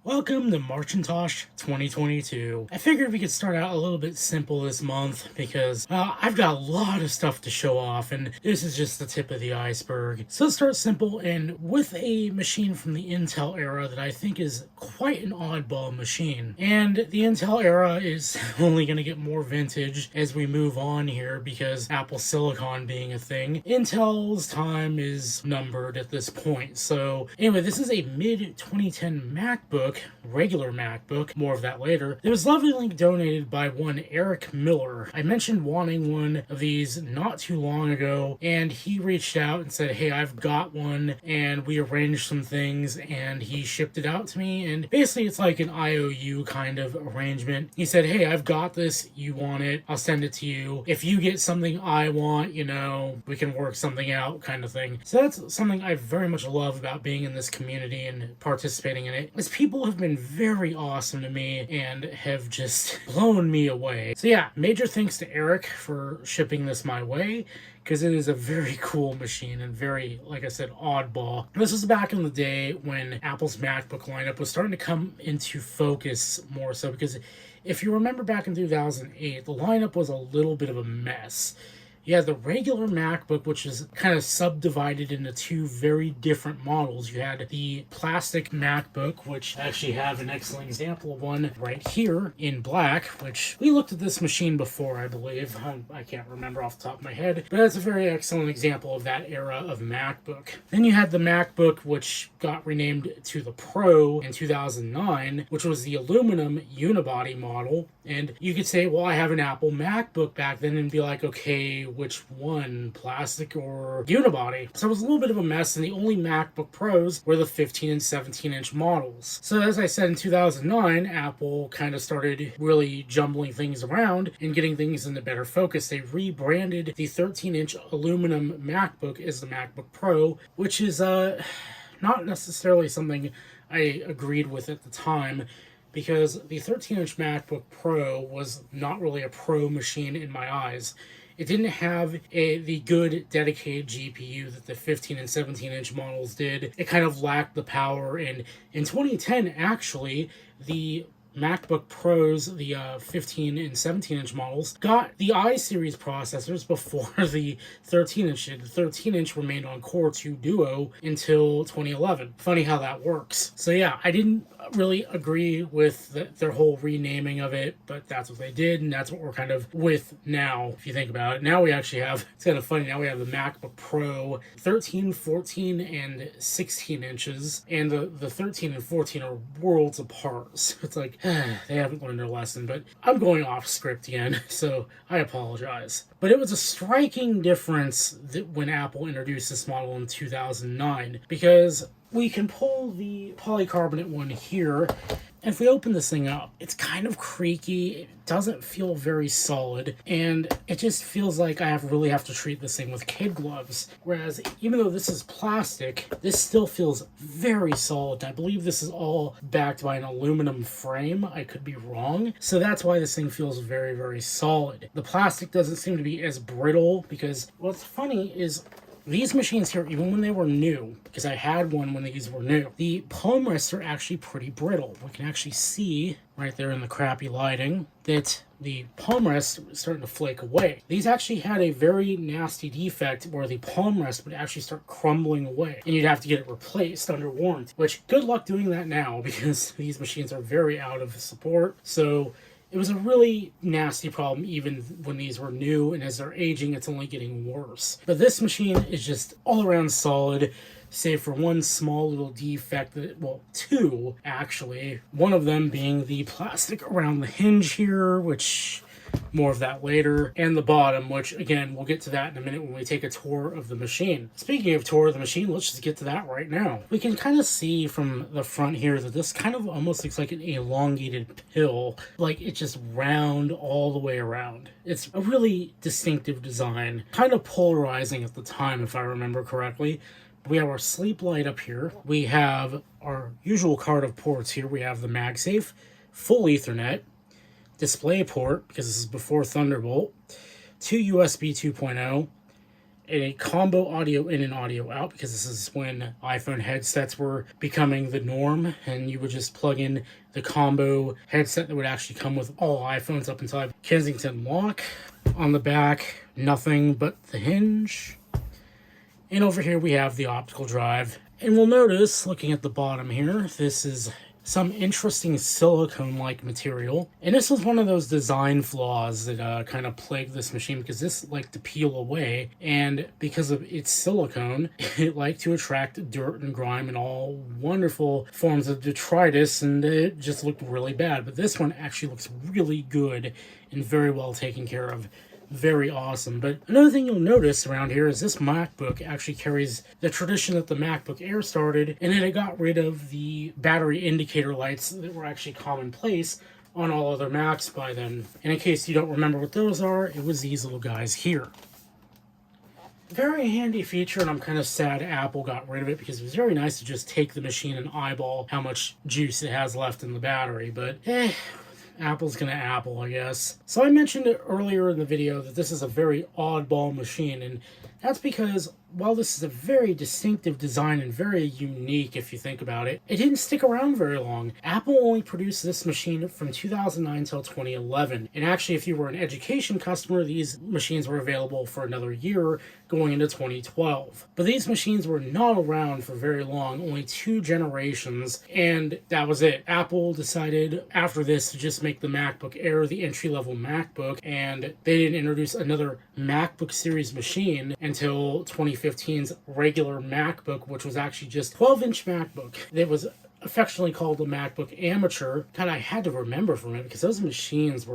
Welcome to Marcintosh 2022. I figured we could start out a little bit simple this month because I've got a lot of stuff to show off and this is just the tip of the iceberg. So let's start simple and with a machine from the Intel era that I think is quite an oddball machine. And the Intel era is only going to get more vintage as we move on here because Apple Silicon being a thing. Intel's time is numbered at this point. So anyway, this is a mid-2010 MacBook, regular MacBook, more of that later. It was lovingly donated by one Eric Miller. I mentioned wanting one of these not too long ago, and he reached out and said, hey, I've got one, and we arranged some things, and he shipped it out to me, and basically it's like an IOU kind of arrangement. He said, hey, I've got this, you want it, I'll send it to you. If you get something I want, you know, we can work something out kind of thing. So that's something I very much love about being in this community and participating in it, is people have been very awesome to me and have just blown me away. So yeah, major thanks to Eric for shipping this my way, because it is a very cool machine and very, like I said, oddball. This was back in the day when Apple's MacBook lineup was starting to come into focus more so, because if you remember back in 2008, the lineup was a little bit of a mess. You had the regular MacBook, which is kind of subdivided into two very different models. You had the plastic MacBook, which I actually have an excellent example of one right here in black, which we looked at this machine before, I believe. I can't remember off the top of my head, but that's a very excellent example of that era of MacBook. Then you had the MacBook, which got renamed to the Pro in 2009, which was the aluminum unibody model. And you could say, well, I have an Apple MacBook back then, and be like, okay, which one, plastic or unibody? So it was a little bit of a mess, and the only MacBook Pros were the 15 and 17 inch models. So as I said, in 2009, Apple kind of started really jumbling things around and getting things into better focus. They rebranded the 13 inch aluminum MacBook as the MacBook Pro, which is not necessarily something I agreed with at the time, because the 13-inch MacBook Pro was not really a pro machine in my eyes. It didn't have the good dedicated GPU that the 15 and 17-inch models did. It kind of lacked the power, and in 2010, actually, the MacBook Pros, the 15 and 17-inch models, got the i-series processors before the 13-inch did. The 13-inch remained on Core 2 Duo until 2011. Funny how that works. So yeah, I didn't really agree with their whole renaming of it, but that's what they did, and that's what we're kind of with now, if you think about it. Now we actually have, it's kind of funny, now we have the MacBook Pro 13, 14, and 16 inches, and the 13 and 14 are worlds apart. So it's like, they haven't learned their lesson, but I'm going off script again, so I apologize. But it was a striking difference that when Apple introduced this model in 2009, because we can pull the polycarbonate one here, and if we open this thing up, it's kind of creaky, it doesn't feel very solid, and it just feels like I really have to treat this thing with kid gloves. Whereas, even though this is plastic, this still feels very solid. I believe this is all backed by an aluminum frame. I could be wrong. So that's why this thing feels very, very solid. The plastic doesn't seem to be as brittle, because what's funny is these machines here, even when they were new, because I had one when these were new, the palm rests are actually pretty brittle. We can actually see right there in the crappy lighting that the palm rest is starting to flake away. These actually had a very nasty defect where the palm rest would actually start crumbling away, and you'd have to get it replaced under warranty, which good luck doing that now, because these machines are very out of support. So it was a really nasty problem even when these were new, and as they're aging, it's only getting worse. But this machine is just all around solid, save for one small little defect, well, two actually. One of them being the plastic around the hinge here, which more of that later, and the bottom, which again, we'll get to that in a minute when we take a tour of the machine. Speaking of tour of the machine, let's just get to that right now. We can kind of see from the front here that this kind of almost looks like an elongated pill, like it's just round all the way around. It's a really distinctive design, kind of polarizing at the time, if I remember correctly. We have our sleep light up here. We have our usual card of ports here. We have the MagSafe, full Ethernet, display port, because this is before Thunderbolt, two USB 2.0, a combo audio in and audio out, because this is when iPhone headsets were becoming the norm, and you would just plug in the combo headset that would actually come with all iPhones up until Kensington lock. On the back, nothing but the hinge. And over here we have the optical drive. And we'll notice, looking at the bottom here, this is some interesting silicone-like material. And this was one of those design flaws that kind of plagued this machine, because this liked to peel away, and because of its silicone, it liked to attract dirt and grime and all wonderful forms of detritus, and it just looked really bad. But this one actually looks really good and very well taken care of. Very awesome. But another thing you'll notice around here is this MacBook actually carries the tradition that the MacBook Air started, and then it got rid of the battery indicator lights that were actually commonplace on all other Macs by then. And in case you don't remember what those are, it was these little guys here. Very handy feature, and I'm kind of sad Apple got rid of it, because it was very nice to just take the machine and eyeball how much juice it has left in the battery. But Apple's gonna Apple, I guess. So I mentioned it earlier in the video that this is a very oddball machine, and that's because while this is a very distinctive design and very unique if you think about it, it didn't stick around very long. Apple only produced this machine from 2009 till 2011. And actually, if you were an education customer, these machines were available for another year going into 2012. But these machines were not around for very long, only 2 generations, and that was it. Apple decided after this to just make the MacBook Air the entry-level MacBook, and they didn't introduce another MacBook series machine until 2015's regular MacBook, which was actually just 12-inch MacBook. It was affectionately called the MacBook Amateur. God, I had to remember from it, because those machines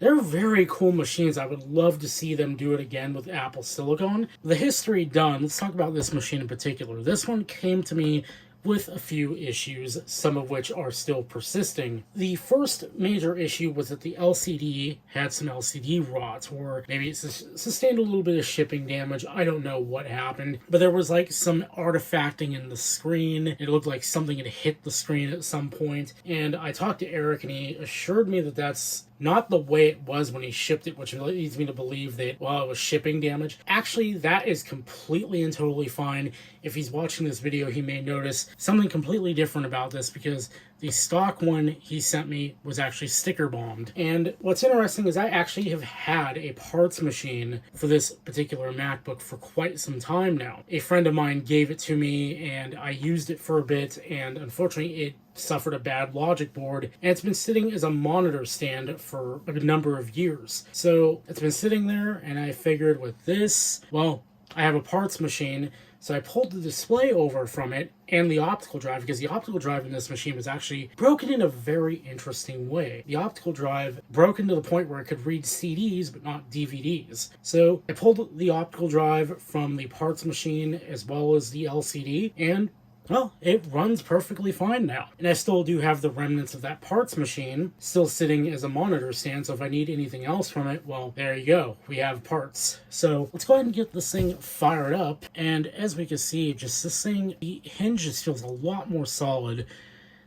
they're very cool machines. I would love to see them do it again with Apple Silicon. The history done, let's talk about this machine in particular. This one came to me with a few issues, some of which are still persisting. The first major issue was that the LCD had some LCD rots, or maybe it sustained a little bit of shipping damage. I don't know what happened, but there was like some artifacting in the screen. It looked like something had hit the screen at some point, and I talked to Eric, and he assured me that that's not the way it was when he shipped it, which leads me to believe that, well, it was shipping damage. Actually, that is completely and totally fine. If he's watching this video, he may notice something completely different about this, because the stock one he sent me was actually sticker bombed. And what's interesting is I actually have had a parts machine for this particular MacBook for quite some time now. A friend of mine gave it to me, and I used it for a bit, and unfortunately it suffered a bad logic board, and it's been sitting as a monitor stand for a number of years. So it's been sitting there, and I figured with this, well, I have a parts machine, so I pulled the display over from it and the optical drive, because the optical drive in this machine was actually broken in a very interesting way. The optical drive broke into the point where it could read CDs but not DVDs. So I pulled the optical drive from the parts machine as well as the LCD, and well, it runs perfectly fine now. And I still do have the remnants of that parts machine still sitting as a monitor stand, so if I need anything else from it, well, there you go. We have parts. So let's go ahead and get this thing fired up. And as we can see, just this thing, the hinge just feels a lot more solid.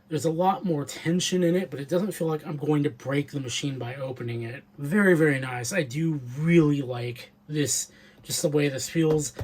There's a lot more tension in it, but it doesn't feel like I'm going to break the machine by opening it. Very, very nice. I do really like this, just the way this feels.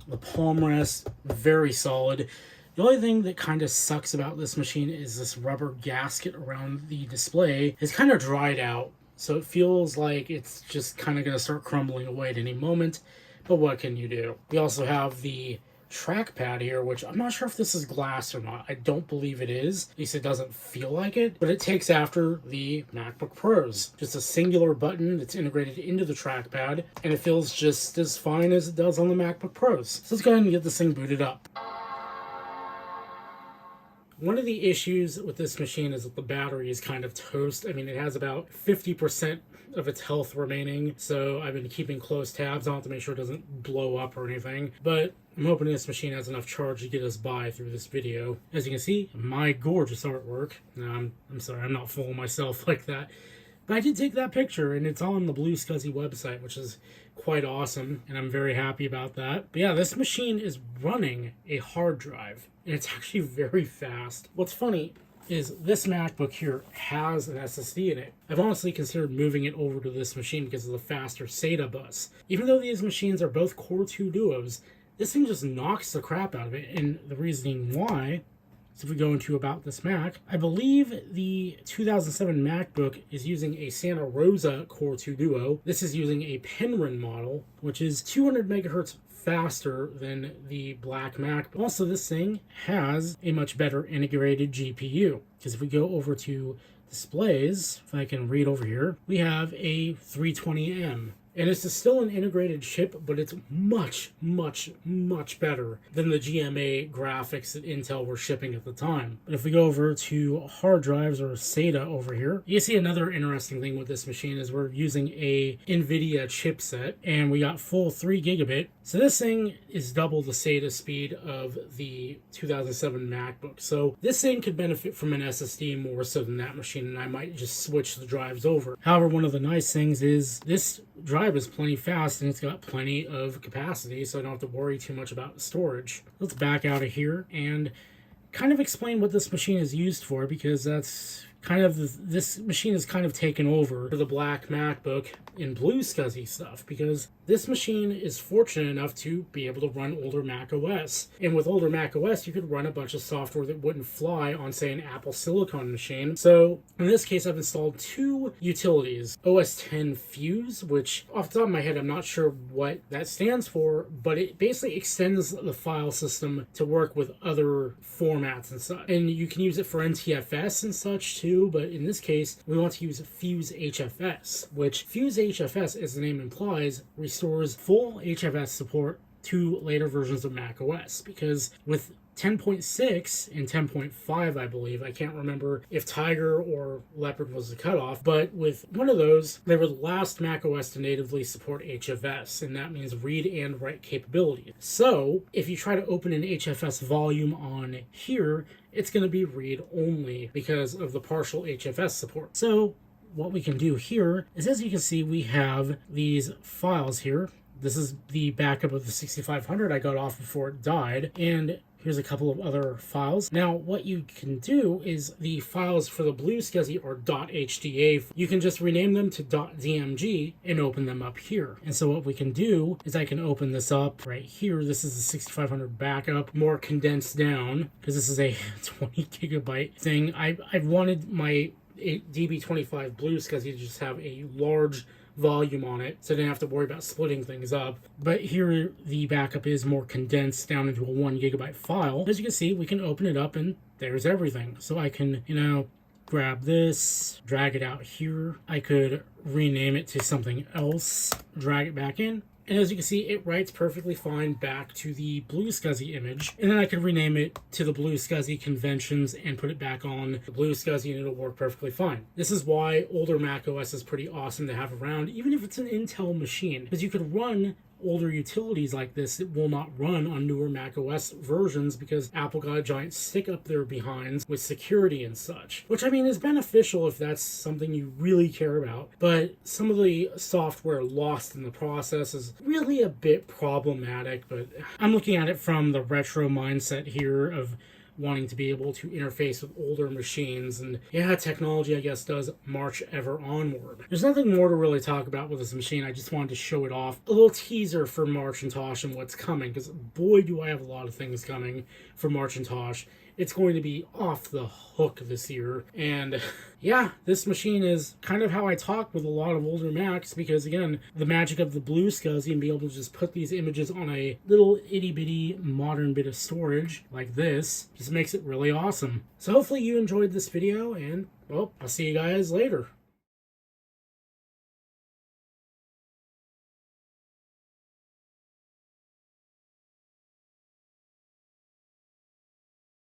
The palm rest, very solid. The only thing that kind of sucks about this machine is this rubber gasket around the display is kind of dried out. So it feels like it's just kind of going to start crumbling away at any moment. But what can you do? We also have the trackpad here, which I'm not sure if this is glass or not. I don't believe it is. At least it doesn't feel like it. But it takes after the MacBook Pros. Just a singular button that's integrated into the trackpad. And it feels just as fine as it does on the MacBook Pros. So let's go ahead and get this thing booted up. One of the issues with this machine is that the battery is kind of toast. I mean, it has about 50% of its health remaining, so I've been keeping close tabs on it to make sure it doesn't blow up or anything. But I'm hoping this machine has enough charge to get us by through this video. As you can see, my gorgeous artwork. No, I'm sorry, I'm not fooling myself like that. But I did take that picture, and it's on the Blue Scuzzy website, which is quite awesome, and I'm very happy about that. But yeah, this machine is running a hard drive, and it's actually very fast. What's funny, is this MacBook here has an SSD in it. I've honestly considered moving it over to this machine because of the faster SATA bus. Even though these machines are both Core 2 Duos, this thing just knocks the crap out of it, and the reasoning why, so if we go into about this Mac, I believe the 2007 MacBook is using a Santa Rosa Core 2 Duo. This is using a Penryn model, which is 200 megahertz faster than the black Mac. Also, this thing has a much better integrated GPU, because if we go over to displays, if I can read over here, we have a 320M. And this is still an integrated chip, but it's much, much, much better than the GMA graphics that Intel were shipping at the time. But if we go over to hard drives or SATA over here, you see another interesting thing with this machine is we're using a NVIDIA chipset, and we got full 3 gigabit. So this thing is double the SATA speed of the 2007 MacBook. So this thing could benefit from an SSD more so than that machine, and I might just switch the drives over. However, one of the nice things is this drive is plenty fast and it's got plenty of capacity, so I don't have to worry too much about storage. Let's back out of here and kind of explain what this machine is used for, because that's kind of, this machine is kind of taken over for the black MacBook in blue SCSI stuff, because this machine is fortunate enough to be able to run older Mac OS. And with older Mac OS, you could run a bunch of software that wouldn't fly on, say, an Apple Silicon machine. So in this case, I've installed 2 utilities. OS X Fuse, which off the top of my head, I'm not sure what that stands for, but it basically extends the file system to work with other formats and such. And you can use it for NTFS and such too, but in this case, we want to use Fuse HFS, which Fuse HFS, as the name implies, restores full HFS support to later versions of Mac OS, because with 10.6 and 10.5, I believe, I can't remember if Tiger or Leopard was the cutoff, but with one of those, they were the last Mac OS to natively support HFS, and that means read and write capability. So if you try to open an HFS volume on here, it's going to be read only because of the partial HFS support. So what we can do here is, as you can see, we have these files here. This is the backup of the 6500 I got off before it died, and here's a couple of other files. Now, what you can do is the files for the blue SCSI are .hda. You can just rename them to .dmg and open them up here. And so what we can do is I can open this up right here. This is a 6500 backup, more condensed down, because this is a 20 gigabyte thing. I wanted my DB25 blue SCSI to just have a large volume on it, so I didn't have to worry about splitting things up. But here the backup is more condensed down into a 1 gigabyte file. As you can see, we can open it up and there's everything. So I can, grab this, drag it out here. I could rename it to something else, drag it back in. And as you can see, it writes perfectly fine back to the blue SCSI image. And then I could rename it to the blue SCSI conventions and put it back on the blue SCSI, and it'll work perfectly fine. This is why older Mac OS is pretty awesome to have around, even if it's an Intel machine, because you could run older utilities like this that will not run on newer Mac OS versions because Apple got a giant stick up their behinds with security and such. Which, I mean, is beneficial if that's something you really care about, but some of the software lost in the process is really a bit problematic. But I'm looking at it from the retro mindset here of wanting to be able to interface with older machines, and yeah, technology, I guess, does march ever onward. There's nothing more to really talk about with this machine. I just wanted to show it off. A little teaser for Marcintosh and what's coming, because boy do I have a lot of things coming for Marcintosh. It's going to be off the hook this year. And yeah, this machine is kind of how I talk with a lot of older Macs, because again, the magic of the blue SCSI and be able to just put these images on a little itty bitty modern bit of storage like this just makes it really awesome. So hopefully you enjoyed this video, and well, I'll see you guys later.